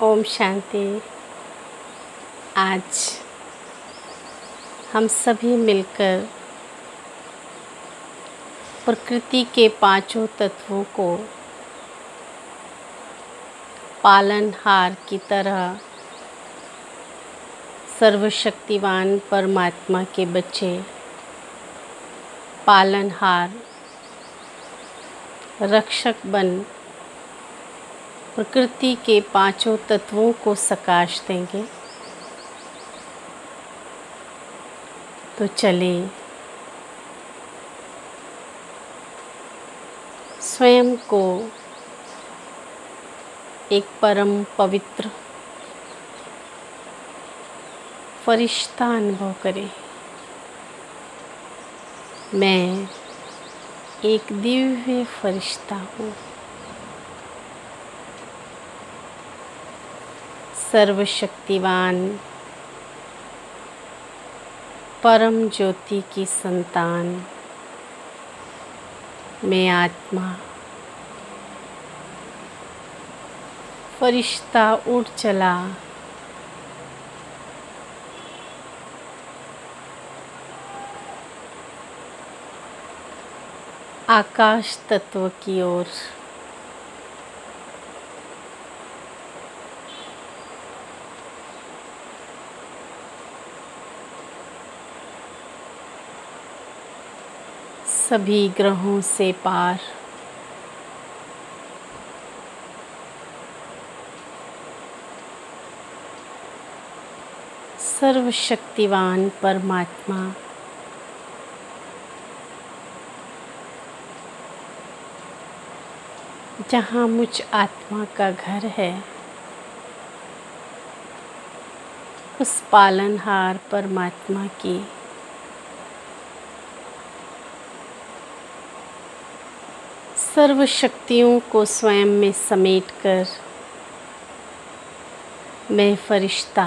ओम शांति। आज हम सभी मिलकर प्रकृति के पांचों तत्वों को पालनहार की तरह सर्वशक्तिवान परमात्मा के बच्चे पालनहार रक्षक बन प्रकृति के पांचों तत्वों को सकाश देंगे। तो चले स्वयं को एक परम पवित्र फरिश्ता अनुभव करें। मैं एक दिव्य फरिश्ता हूँ। सर्वशक्तिवान परम ज्योति की संतान मैं आत्मा फरिश्ता उड़ चला आकाश तत्व की ओर। सभी ग्रहों से पार सर्वशक्तिवान परमात्मा जहाँ मुझ आत्मा का घर है, उस पालनहार परमात्मा की सर्व शक्तियों को स्वयं में समेटकर मैं फरिश्ता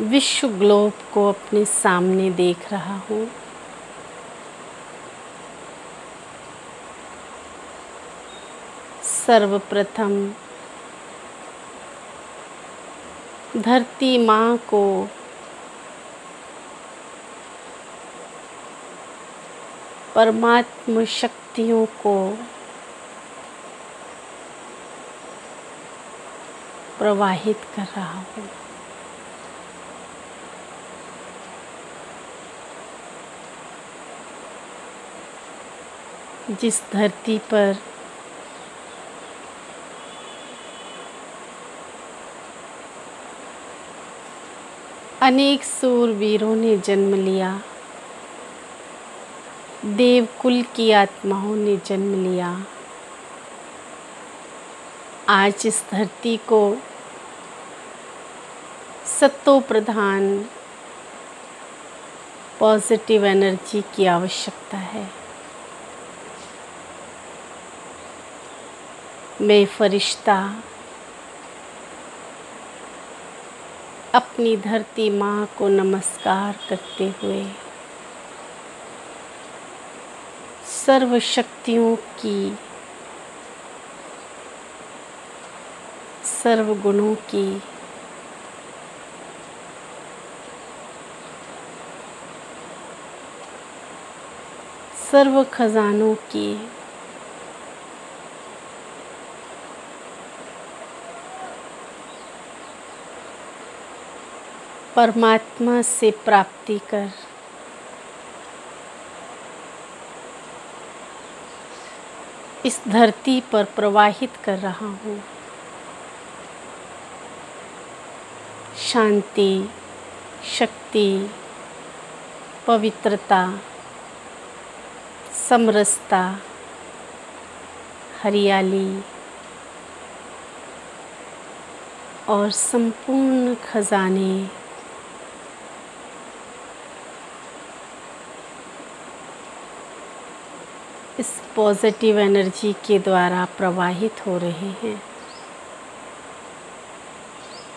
विश्व ग्लोब को अपने सामने देख रहा हूँ। सर्वप्रथम धरती माँ को परमात्म शक्तियों को प्रवाहित कर रहा हूँ। जिस धरती पर अनेक सूरवीरों ने जन्म लिया, देवकुल की आत्माओं ने जन्म लिया, आज इस धरती को सत्तो प्रधान पॉजिटिव एनर्जी की आवश्यकता है। मैं फरिश्ता अपनी धरती माँ को नमस्कार करते हुए सर्व शक्तियों की, सर्व गुणों की सर्व खजानों की परमात्मा से प्राप्ति कर इस धरती पर प्रवाहित कर रहा हूँ। शांति, शक्ति, पवित्रता, समरसता, हरियाली और संपूर्ण खजाने इस पॉजिटिव एनर्जी के द्वारा प्रवाहित हो रहे हैं।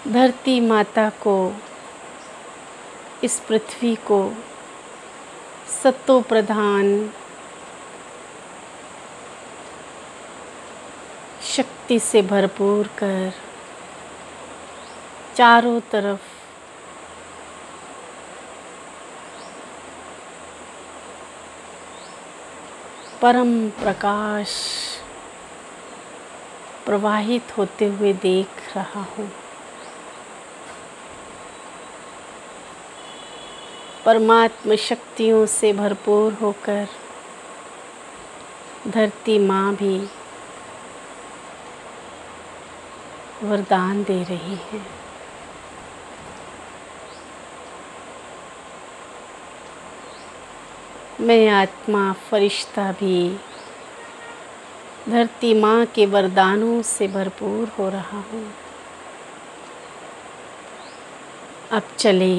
धरती माता को, इस पृथ्वी को सत्तो प्रधान शक्ति से भरपूर कर चारों तरफ परम प्रकाश प्रवाहित होते हुए देख रहा हूँ। परमात्म शक्तियों से भरपूर होकर धरती माँ भी वरदान दे रही है। मैं आत्मा फरिश्ता भी धरती माँ के वरदानों से भरपूर हो रहा हूँ। अब चले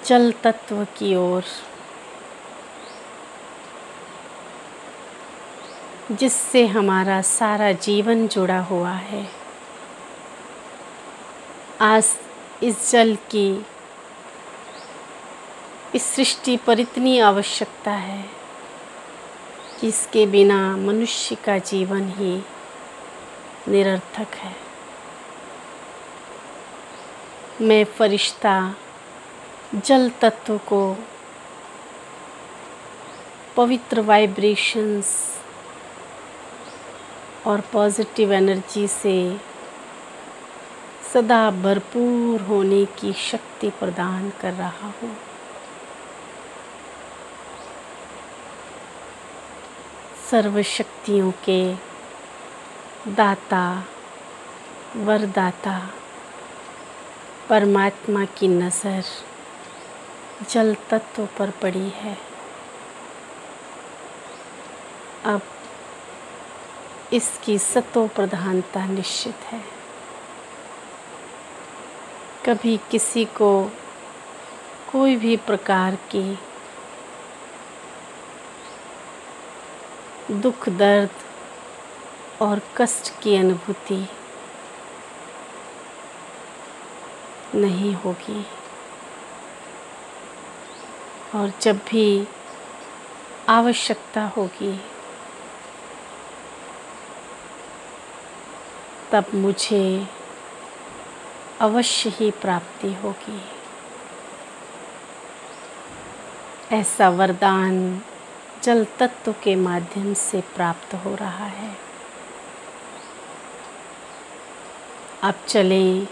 जल तत्व की ओर, जिससे हमारा सारा जीवन जुड़ा हुआ है। आज इस जल की इस सृष्टि पर इतनी आवश्यकता है कि इसके बिना मनुष्य का जीवन ही निरर्थक है। मैं फरिश्ता जल तत्व को पवित्र वाइब्रेशंस और पॉजिटिव एनर्जी से सदा भरपूर होने की शक्ति प्रदान कर रहा हूँ। सर्व शक्तियों के दाता वरदाता परमात्मा की नज़र जल तत्व पर पड़ी है। अब इसकी सतो प्रधानता निश्चित है। कभी किसी को कोई भी प्रकार की दुख दर्द और कष्ट की अनुभूति नहीं होगी, और जब भी आवश्यकता होगी तब मुझे अवश्य ही प्राप्ति होगी। ऐसा वरदान जल तत्व के माध्यम से प्राप्त हो रहा है। अब चलें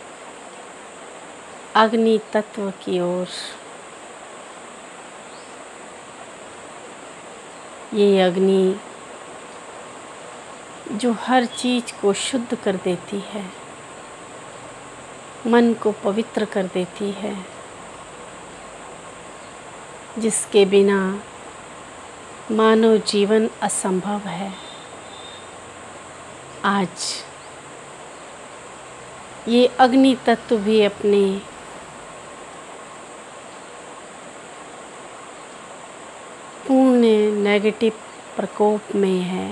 अग्नि तत्व की ओर। ये अग्नि जो हर चीज़ को शुद्ध कर देती है, मन को पवित्र कर देती है, जिसके बिना मानव जीवन असंभव है। आज ये अग्नि तत्व भी अपने पूर्ण नेगेटिव प्रकोप में है।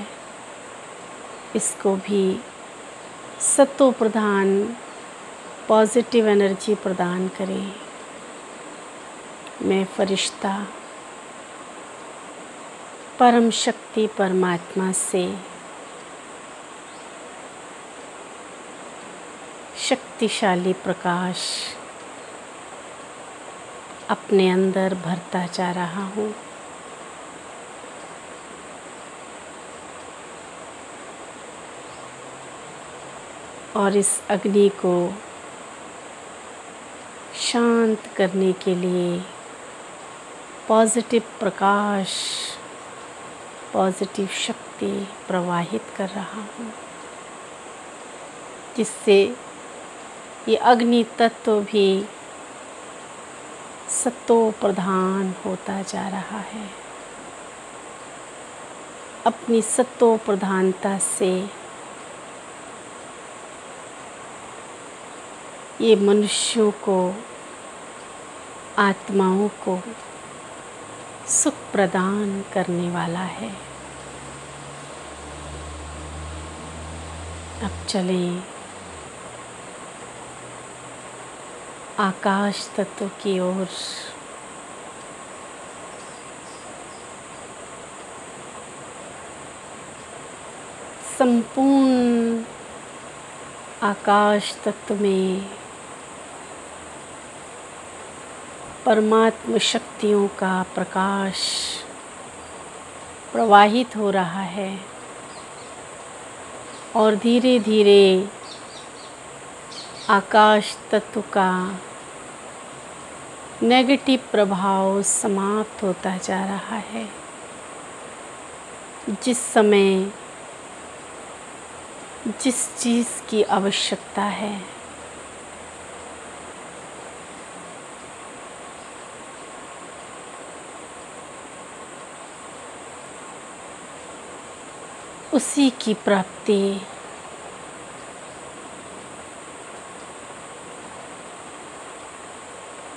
इसको भी सतो प्रधान पॉजिटिव एनर्जी प्रदान करें। मैं फरिश्ता परम शक्ति परमात्मा से शक्तिशाली प्रकाश अपने अंदर भरता जा रहा हूँ। और इस अग्नि को शांत करने के लिए पॉजिटिव प्रकाश, पॉजिटिव शक्ति प्रवाहित कर रहा हूँ, जिससे ये अग्नि तत्व भी सतो प्रधान होता जा रहा है। अपनी सतो प्रधानता से ये मनुष्यों को, आत्माओं को सुख प्रदान करने वाला है। अब चलें आकाश तत्व की ओर। संपूर्ण आकाश तत्व में परमात्म शक्तियों का प्रकाश प्रवाहित हो रहा है और धीरे धीरे आकाश तत्व का नेगेटिव प्रभाव समाप्त होता जा रहा है। जिस समय जिस चीज़ की आवश्यकता है उसी की प्राप्ति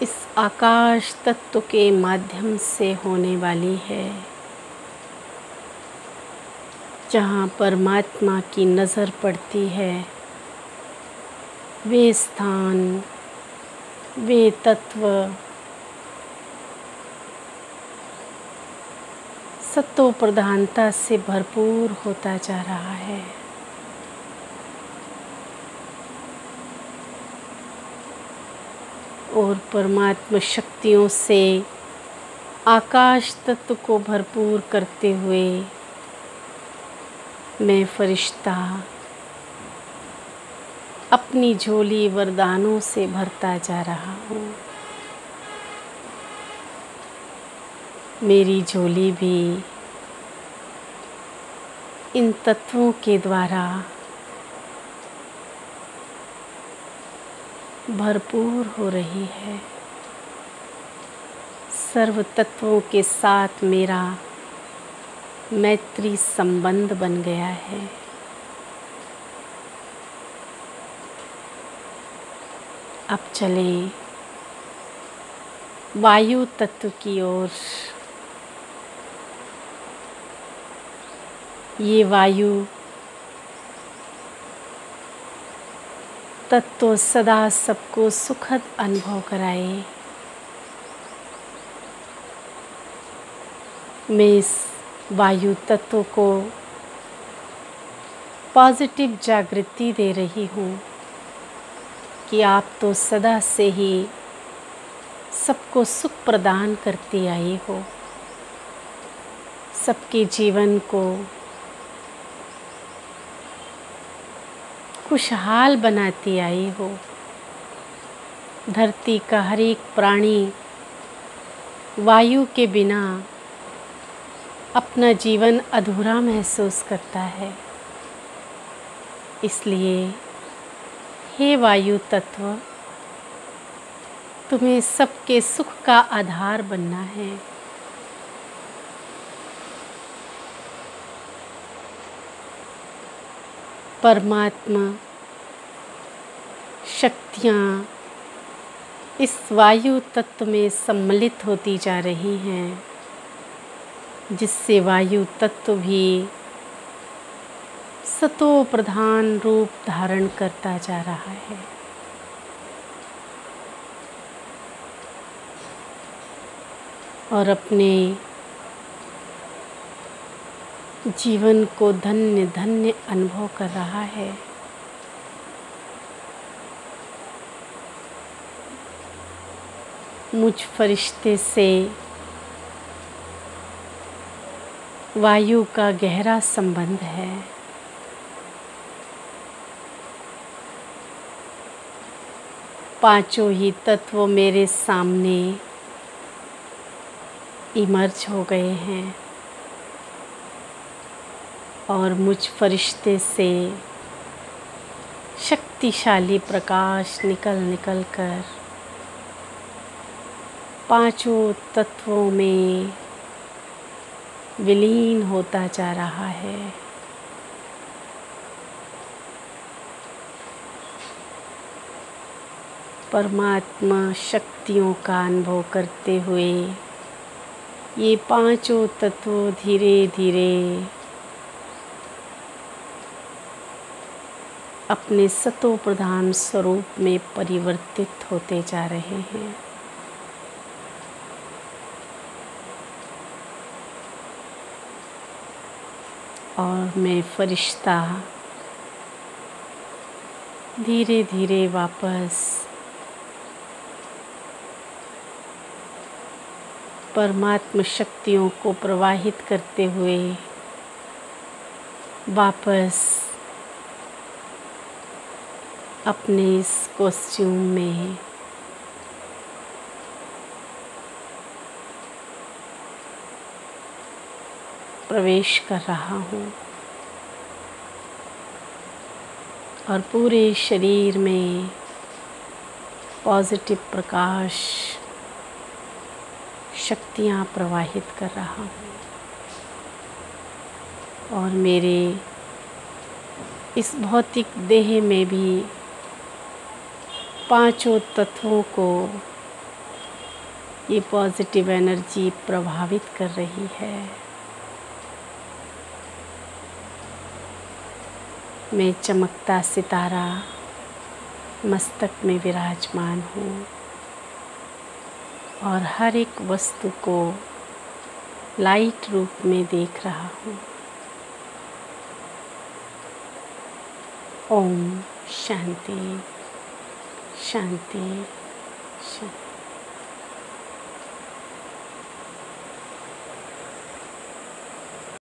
इस आकाश तत्व के माध्यम से होने वाली है। जहाँ परमात्मा की नज़र पड़ती है वे स्थान, वे तत्व सत्व प्रधानता से भरपूर होता जा रहा है। और परमात्मा शक्तियों से आकाश तत्व को भरपूर करते हुए मैं फरिश्ता अपनी झोली वरदानों से भरता जा रहा हूँ। मेरी झोली भी इन तत्वों के द्वारा भरपूर हो रही है। सर्व तत्वों के साथ मेरा मैत्री संबंध बन गया है। अब चलें वायु तत्व की ओर। ये वायु तत्व सदा सबको सुखद अनुभव कराए। मैं इस वायु तत्व को पॉजिटिव जागृति दे रही हूँ कि आप तो सदा से ही सबको सुख प्रदान करते आए हो, सबके जीवन को खुशहाल बनाती आई हो। धरती का हर एक प्राणी वायु के बिना अपना जीवन अधूरा महसूस करता है। इसलिए हे वायु तत्व, तुम्हें सबके सुख का आधार बनना है। परमात्मा शक्तियाँ इस वायु तत्व में सम्मिलित होती जा रही हैं, जिससे वायु तत्व भी सतो प्रधान रूप धारण करता जा रहा है। और अपने जीवन को धन्य धन्य अनुभव कर रहा है। मुझ फरिश्ते से वायु का गहरा संबंध है। पांचों ही तत्व मेरे सामने इमर्ज हो गए हैं और मुझ फरिश्ते से शक्तिशाली प्रकाश निकल कर पांचों तत्वों में विलीन होता जा रहा है। परमात्मा शक्तियों का अनुभव करते हुए ये पांचों तत्व धीरे धीरे अपने सतो प्रधान स्वरूप में परिवर्तित होते जा रहे हैं। और मैं फरिश्ता धीरे धीरे वापस परमात्म शक्तियों को प्रवाहित करते हुए वापस अपने इस कॉस्ट्यूम में प्रवेश कर रहा हूँ और पूरे शरीर में पॉजिटिव प्रकाश शक्तियाँ प्रवाहित कर रहा हूँ और मेरे इस भौतिक देह में भी पांचों तत्वों को ये पॉजिटिव एनर्जी प्रभावित कर रही है। मैं चमकता सितारा मस्तक में विराजमान हूँ और हर एक वस्तु को लाइट रूप में देख रहा हूँ। ओम शांति शांति शांति।